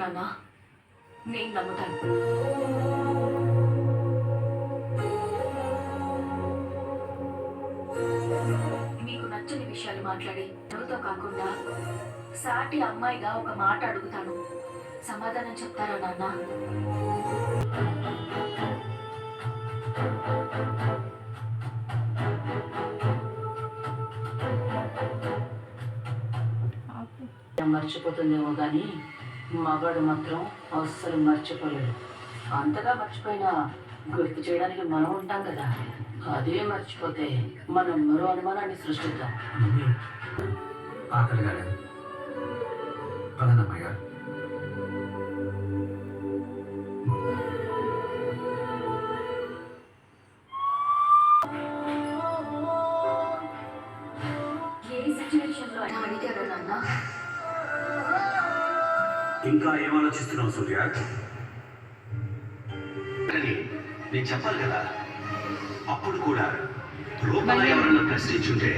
నాన్న, నేను నమ్ముతాను. మీకు నచ్చని విషయాలు మాట్లాడి ఎవరితో కాకుండా సాటి అమ్మాయిగా ఒక మాట అడుగుతాను, సమాధానం చెప్తారా నాన్న? మర్చిపోతుందేమో కానీ మగాడు మాత్రం అస్సలు మర్చిపోలేడు. అంతగా మర్చిపోయినా గుర్తు చేయడానికి మనం ఉంటాం కదా. అదే మర్చిపోతే మనం మరో అనుమానాన్ని సృష్టిద్దాం. ఆకలిగా లేదు, పదనమ్మయ్య. ఏ సిచ్యువేషన్లో అయినా అడిగారా నాన్న? ఇంకా ఏం ఆలోచిస్తున్నావు సూర్య? నేను చెప్పాలి కదా. అప్పుడు కూడా రూపాయి ఎవరన్నా ప్రశ్నించుంటే